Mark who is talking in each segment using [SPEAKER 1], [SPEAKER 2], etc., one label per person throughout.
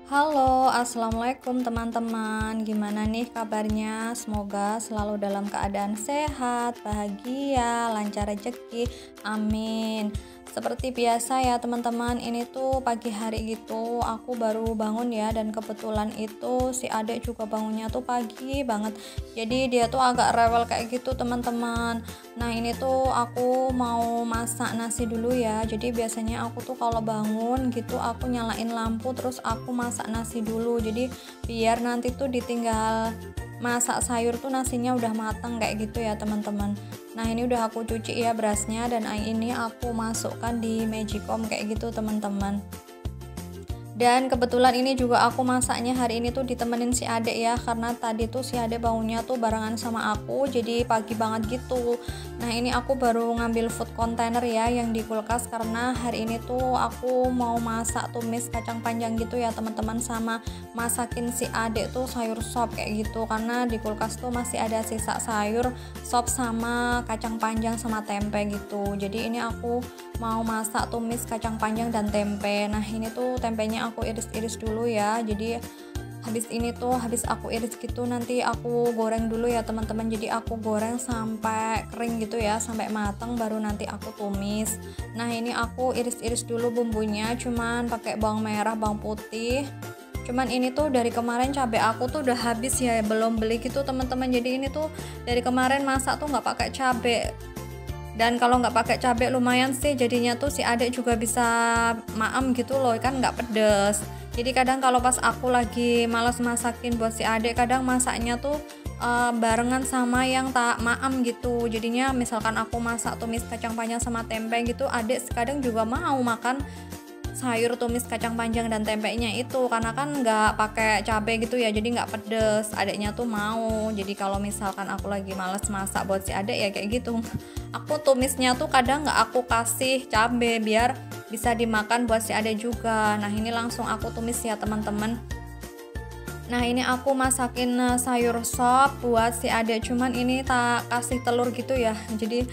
[SPEAKER 1] Halo, assalamualaikum teman-teman. Gimana nih kabarnya? Semoga selalu dalam keadaan sehat, bahagia, lancar rezeki. Amin. Seperti biasa ya teman-teman, ini tuh pagi hari gitu aku baru bangun ya, dan kebetulan itu si adik juga bangunnya tuh pagi banget. Jadi dia tuh agak rewel kayak gitu teman-teman. Nah ini tuh aku mau masak nasi dulu ya. Jadi biasanya aku tuh kalau bangun gitu aku nyalain lampu terus aku masak nasi dulu. Jadi biar nanti tuh ditinggal masak sayur tuh nasinya udah matang kayak gitu ya teman-teman. Nah ini udah aku cuci ya berasnya, dan ini aku masukkan di magicom kayak gitu teman-teman. Dan kebetulan ini juga aku masaknya hari ini tuh ditemenin si adek ya, karena tadi tuh si adek bangunnya tuh barengan sama aku, jadi pagi banget gitu. Nah ini aku baru ngambil food container ya yang di kulkas, karena hari ini tuh aku mau masak tumis kacang panjang gitu ya teman-teman, sama masakin si adek tuh sayur sop kayak gitu, karena di kulkas tuh masih ada sisa sayur sop sama kacang panjang sama tempe gitu. Jadi ini aku mau masak tumis kacang panjang dan tempe. Nah ini tuh tempenya aku iris-iris dulu ya. Jadi habis aku iris gitu nanti aku goreng dulu ya teman-teman. Jadi aku goreng sampai kering gitu ya, sampai matang, baru nanti aku tumis. Nah ini aku iris-iris dulu bumbunya, cuman pakai bawang merah, bawang putih. Cuman ini tuh dari kemarin cabai aku tuh udah habis ya, belum beli gitu teman-teman. Jadi ini tuh dari kemarin masak tuh nggak pakai cabai, dan kalau nggak pakai cabai lumayan sih jadinya tuh si adek juga bisa maem gitu loh, kan nggak pedes. Jadi kadang kalau pas aku lagi males masakin buat si adek, kadang masaknya tuh barengan sama yang tak maem gitu. Jadinya misalkan aku masak tumis kacang panjang sama tempe gitu, adek kadang juga mau makan sayur tumis kacang panjang dan tempenya itu, karena kan nggak pakai cabai gitu ya, jadi nggak pedes. Adeknya tuh mau. Jadi kalau misalkan aku lagi males masak buat si adek ya kayak gitu, aku tumisnya tuh kadang nggak aku kasih cabai biar bisa dimakan buat si adek juga. Nah ini langsung aku tumis ya teman-teman. Nah ini aku masakin sayur sop buat si adek, cuman ini tak kasih telur gitu ya, jadi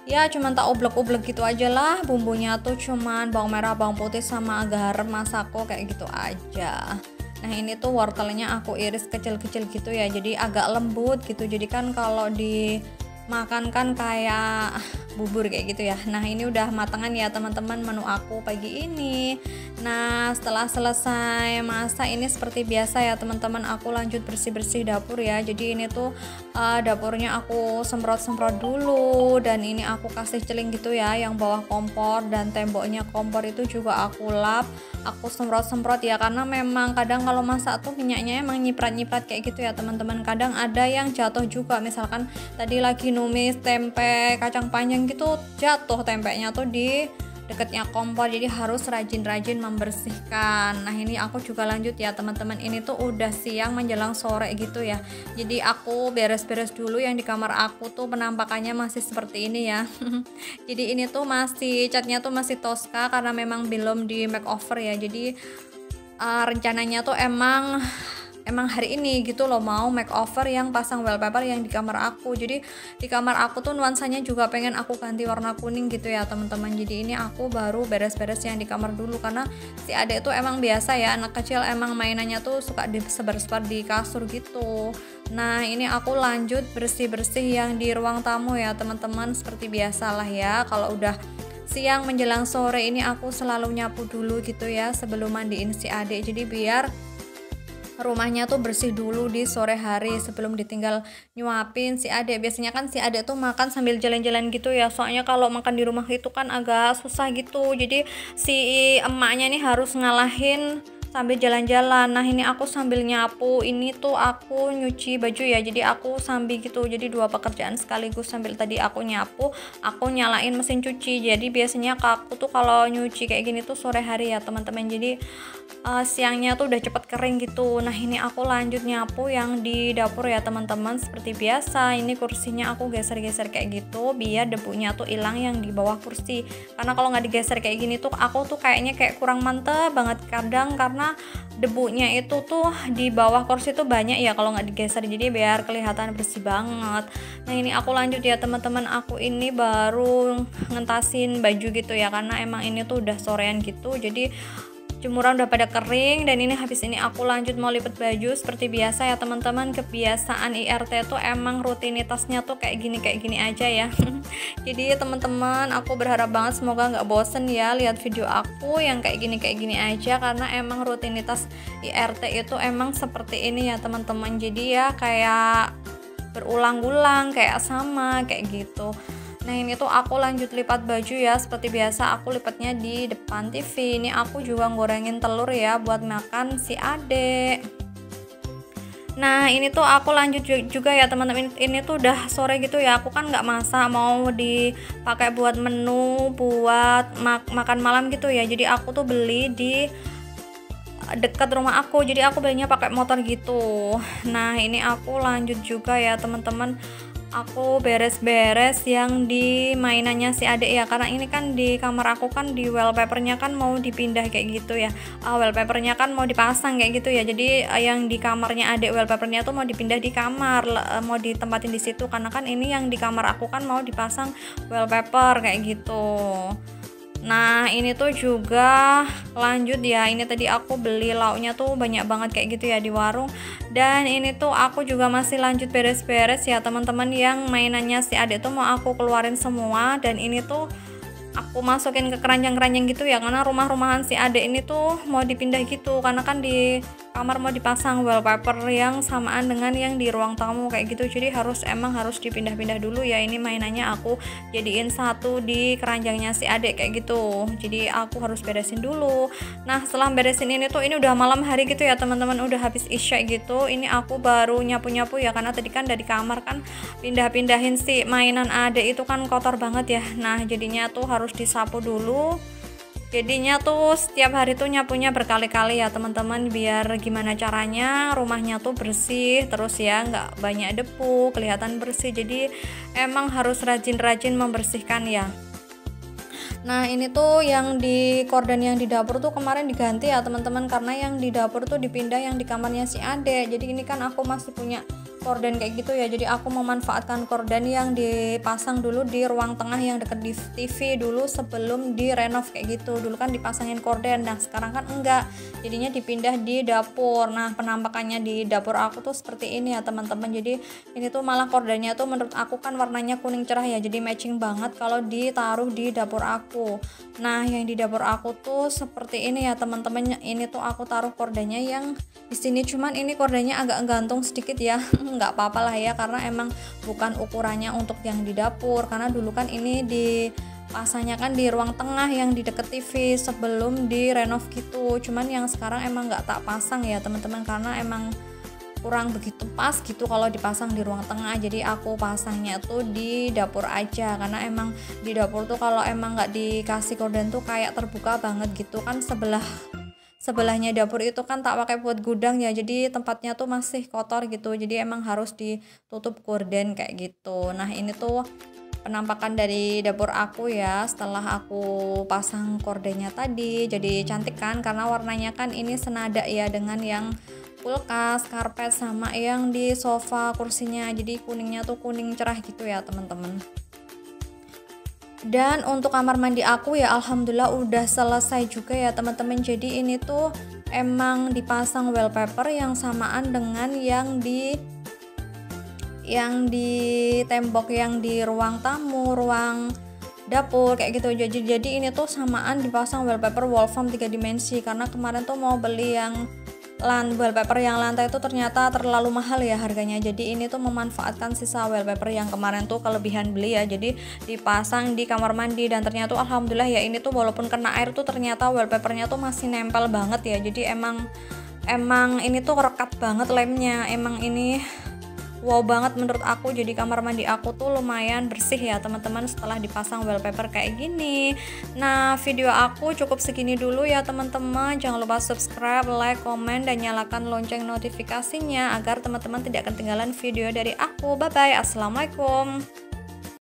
[SPEAKER 1] ya cuman tak ublek-ublek gitu aja lah. Bumbunya tuh cuman bawang merah, bawang putih sama garam masako kayak gitu aja. Nah ini tuh wortelnya aku iris kecil-kecil gitu ya, jadi agak lembut gitu. Jadi kan kalau dimakan kan kayak bubur kayak gitu ya. Nah ini udah matangan ya teman-teman menu aku pagi ini. Nah setelah selesai masak ini seperti biasa ya teman-teman, aku lanjut bersih-bersih dapur ya. Jadi ini tuh dapurnya aku semprot-semprot dulu, dan ini aku kasih celing gitu ya yang bawah kompor, dan temboknya kompor itu juga aku lap, aku semprot-semprot ya, karena memang kadang kalau masak tuh minyaknya emang nyiprat-nyiprat kayak gitu ya teman-teman. Kadang ada yang jatuh juga, misalkan tadi lagi numis tempe kacang panjang gitu, jatuh tempenya tuh di deketnya kompor, jadi harus rajin-rajin membersihkan. Nah ini aku juga lanjut ya teman-teman, ini tuh udah siang menjelang sore gitu ya, jadi aku beres-beres dulu yang di kamar aku tuh penampakannya masih seperti ini ya. Jadi ini tuh masih catnya tuh masih Tosca, karena memang belum di makeover ya. Jadi rencananya tuh emang hari ini gitu loh mau makeover yang pasang wallpaper yang di kamar aku. Jadi di kamar aku tuh nuansanya juga pengen aku ganti warna kuning gitu ya teman-teman. Jadi ini aku baru beres-beres yang di kamar dulu, karena si adek tuh emang biasa ya, anak kecil emang mainannya tuh suka disebar-sebar di kasur gitu. Nah ini aku lanjut bersih-bersih yang di ruang tamu ya teman-teman, seperti biasalah ya. Kalau udah siang menjelang sore ini aku selalu nyapu dulu gitu ya sebelum mandiin si adek, jadi biar rumahnya tuh bersih dulu di sore hari sebelum ditinggal nyuapin si adek. Biasanya kan si adek tuh makan sambil jalan-jalan gitu ya, soalnya kalau makan di rumah itu kan agak susah gitu, jadi si emaknya nih harus ngalahin sambil jalan-jalan. Nah ini aku sambil nyapu, ini tuh aku nyuci baju ya, jadi aku sambil gitu, jadi dua pekerjaan sekaligus. Sambil tadi aku nyapu, aku nyalain mesin cuci. Jadi biasanya aku tuh kalau nyuci kayak gini tuh sore hari ya teman-teman, jadi siangnya tuh udah cepet kering gitu. Nah ini aku lanjut nyapu yang di dapur ya teman-teman, seperti biasa. Ini kursinya aku geser-geser kayak gitu biar debunya tuh hilang yang di bawah kursi, karena kalau nggak digeser kayak gini tuh aku tuh kayaknya kayak kurang mantep banget kadang, karena debunya itu tuh di bawah kursi tuh banyak ya kalau nggak digeser, jadi biar kelihatan bersih banget. Nah ini aku lanjut ya teman-teman, aku ini baru ngentasin baju gitu ya, karena emang ini tuh udah sorean gitu, jadi jemuran udah pada kering, dan ini habis ini aku lanjut mau lipat baju. Seperti biasa ya teman-teman, kebiasaan IRT tuh emang rutinitasnya tuh kayak gini aja ya. Jadi teman-teman, aku berharap banget semoga nggak bosen ya lihat video aku yang kayak gini aja, karena emang rutinitas IRT itu emang seperti ini ya teman-teman. Jadi ya kayak berulang-ulang, kayak sama kayak gitu. Nah ini tuh aku lanjut lipat baju ya. Seperti biasa aku lipatnya di depan TV. Ini aku juga gorengin telur ya buat makan si adek. Nah ini tuh aku lanjut juga ya teman-teman. Ini tuh udah sore gitu ya. Aku kan nggak masak, mau dipakai buat menu buat makan malam gitu ya. Jadi aku tuh beli di dekat rumah aku, jadi aku belinya pakai motor gitu. Nah ini aku lanjut juga ya teman-teman, aku beres-beres yang di mainannya si adek ya, karena ini kan di kamar aku kan di wallpapernya kan mau dipindah kayak gitu ya. Wallpapernya kan mau dipasang kayak gitu ya, jadi yang di kamarnya adek wallpapernya tuh mau dipindah di kamar, mau ditempatin di situ, karena kan ini yang di kamar aku kan mau dipasang wallpaper kayak gitu. Nah ini tuh juga lanjut ya, ini tadi aku beli lauknya tuh banyak banget kayak gitu ya di warung. Dan ini tuh aku juga masih lanjut beres-beres ya teman-teman, yang mainannya si adek tuh mau aku keluarin semua. Dan ini tuh aku masukin ke keranjang-keranjang gitu ya, karena rumah-rumahan si adek ini tuh mau dipindah gitu, karena kan di kamar mau dipasang wallpaper yang samaan dengan yang di ruang tamu kayak gitu. Jadi emang harus dipindah-pindah dulu ya. Ini mainannya aku jadiin satu di keranjangnya si adek kayak gitu, jadi aku harus beresin dulu. Nah setelah beresin ini tuh, ini udah malam hari gitu ya teman-teman, udah habis isya gitu. Ini aku baru nyapu-nyapu ya, karena tadi kan dari kamar kan pindah-pindahin si mainan adek itu kan kotor banget ya. Nah jadinya tuh harus disapu dulu. Jadinya tuh setiap hari tuh nyapunya berkali-kali ya teman-teman, biar gimana caranya rumahnya tuh bersih terus ya, nggak banyak debu, kelihatan bersih. Jadi emang harus rajin-rajin membersihkan ya. Nah ini tuh yang di korden yang di dapur tuh kemarin diganti ya teman-teman, karena yang di dapur tuh dipindah yang di kamarnya si adek. Jadi ini kan aku masih punya korden kayak gitu ya, jadi aku memanfaatkan korden yang dipasang dulu di ruang tengah yang deket di TV dulu sebelum direnov kayak gitu. Dulu kan dipasangin korden, nah sekarang kan enggak, jadinya dipindah di dapur. Nah penampakannya di dapur aku tuh seperti ini ya teman-teman. Jadi ini tuh malah kordennya tuh menurut aku kan warnanya kuning cerah ya, jadi matching banget kalau ditaruh di dapur aku. Nah yang di dapur aku tuh seperti ini ya teman-teman. Ini tuh aku taruh kordennya yang di sini, cuman ini kordennya agak gantung sedikit ya. Nggak apa-apa lah ya, karena emang bukan ukurannya untuk yang di dapur, karena dulu kan ini dipasangnya kan di ruang tengah yang di deket TV sebelum direnov gitu. Cuman yang sekarang emang nggak tak pasang ya teman-teman, karena emang kurang begitu pas gitu kalau dipasang di ruang tengah. Jadi aku pasangnya tuh di dapur aja, karena emang di dapur tuh kalau emang nggak dikasih korden tuh kayak terbuka banget gitu kan. Sebelahnya dapur itu kan tak pakai buat gudang ya, jadi tempatnya tuh masih kotor gitu, jadi emang harus ditutup gorden kayak gitu. Nah ini tuh penampakan dari dapur aku ya setelah aku pasang kordennya tadi. Jadi cantik kan, karena warnanya kan ini senada ya dengan yang kulkas, karpet, sama yang di sofa kursinya. Jadi kuningnya tuh kuning cerah gitu ya teman-teman. Dan untuk kamar mandi aku ya alhamdulillah udah selesai juga ya teman-teman. Jadi ini tuh emang dipasang wallpaper yang samaan dengan yang di tembok yang di ruang tamu, ruang dapur kayak gitu. Jadi ini tuh samaan dipasang wallpaper wall foam 3 dimensi, karena kemarin tuh mau beli yang wallpaper yang lantai itu ternyata terlalu mahal ya harganya. Jadi ini tuh memanfaatkan sisa wallpaper yang kemarin tuh kelebihan beli ya, jadi dipasang di kamar mandi. Dan ternyata tuh alhamdulillah ya, ini tuh walaupun kena air tuh ternyata wallpapernya tuh masih nempel banget ya. Jadi emang ini tuh rekat banget lemnya. Emang ini wow banget menurut aku. Jadi kamar mandi aku tuh lumayan bersih ya teman-teman setelah dipasang wallpaper kayak gini. Nah video aku cukup segini dulu ya teman-teman. Jangan lupa subscribe, like, komen, dan nyalakan lonceng notifikasinya agar teman-teman tidak ketinggalan video dari aku. Bye bye, assalamualaikum.